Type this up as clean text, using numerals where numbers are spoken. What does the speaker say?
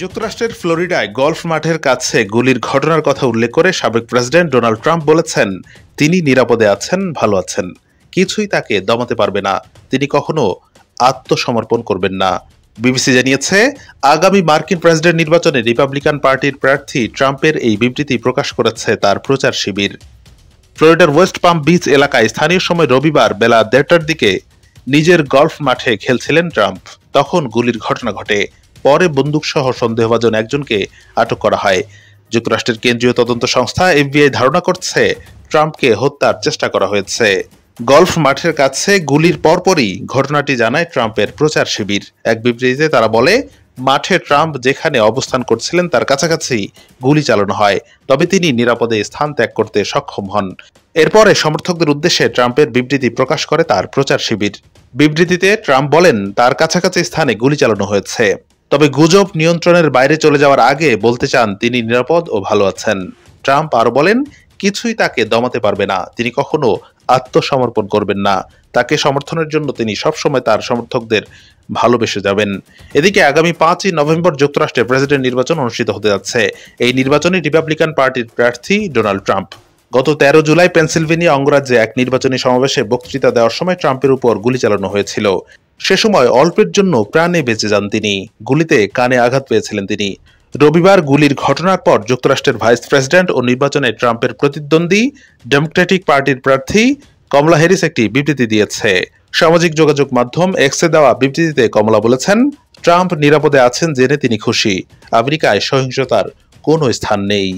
যুক্তরাষ্ট্রের ফ্লোরিডায় গলফ মাঠের কাছে গুলির ঘটনার কথা উল্লেখ করে সাবেক প্রেসিডেন্ট ডোনাল্ড ট্রাম্প বলেছেন, তিনি নিরাপদে আছেন, ভালো আছেন, কিছুই তাকে দমাতে পারবে না, তিনি কখনো আত্মসমর্পণ করবেন না। বিবিসি জানিয়েছে, আগামী মার্কিন প্রেসিডেন্ট নির্বাচনে রিপাবলিকান পার্টির প্রার্থী ট্রাম্পের এই বিবৃতি প্রকাশ করেছে তার প্রচার শিবির। ফ্লোরিডার ওয়েস্ট পাম বিচ এলাকায় স্থানীয় সময় রবিবার বেলা 1:30টার দিকে নিজের গলফ মাঠে খেলছিলেন ট্রাম্প। তখন গুলির ঘটনা ঘটে। পরে বন্দুকসহ সন্দেহভাজন একজনকে আটক করা হয়। যুক্তরাষ্ট্রের কেন্দ্রীয় তদন্ত সংস্থা এফবিআই ধারণা করছে ট্রাম্পকে হত্যার চেষ্টা করা হয়েছে। গলফ মাঠের কাছে গুলির পরপরই ঘটনাটি জানায় ট্রাম্পের প্রচার শিবির। এক বিবৃতিতে তারা বলে, মাঠে ট্রাম্প যেখানে অবস্থান করছিলেন তার কাছাকাছি গুলি চালানো হয়, তবে তিনি নিরাপদে স্থান ত্যাগ করতে সক্ষম হন। এরপরে সমর্থকদের উদ্দেশ্যে ট্রাম্পের বিবৃতি প্রকাশ করে তার প্রচার শিবির। বিবৃতিতে ট্রাম্প বলেন, তার কাছাকাছি স্থানে গুলি চালানো হয়েছে, তবে গুজব নিয়ন্ত্রণের বাইরে চলে যাওয়ার আগে বলতে চান তিনি নিরাপদ ও ভালো আছেন। ট্রাম্প আরো বলেন, কিছুই তাকে দমাতে পারবে না, তিনি কখনো আত্মসমর্পণ করবেন না, তাকে সমর্থনের জন্য তিনি সবসময় তার সমর্থকদের ভালোবেসে যাবেন। এদিকে আগামী 5ই নভেম্বর যুক্তরাষ্ট্রে প্রেসিডেন্ট নির্বাচন অনুষ্ঠিত হতে যাচ্ছে। এই নির্বাচনে রিপাবলিকান পার্টির প্রার্থী ডোনাল্ড ট্রাম্প। গত 13 জুলাই পেনসিলভেনিয়া অঙ্গরাজ্যে এক নির্বাচনী সমাবেশে বক্তৃতা দেওয়ার সময় ট্রাম্পের উপর গুলি চালানো হয়েছিল। সে সময় অল্পের জন্য প্রাণে বেঁচে যান তিনি। গুলিতে কানে আঘাত পেয়েছিলেন তিনি। রবিবার গুলির ঘটনার পর যুক্তরাষ্ট্রের ভাইস প্রেসিডেন্ট ও নির্বাচনে ট্রাম্পের প্রতিদ্বন্দ্বী ডেমোক্রেটিক পার্টির প্রার্থী কমলা হ্যারিস একটি বিবৃতি দিয়েছে। সামাজিক যোগাযোগ মাধ্যম এক্সে দেওয়া বিবৃতিতে কমলা বলেছেন, ট্রাম্প নিরাপদে আছেন জেনে তিনি খুশি। আমেরিকায় সহিংসতার কোনো স্থান নেই।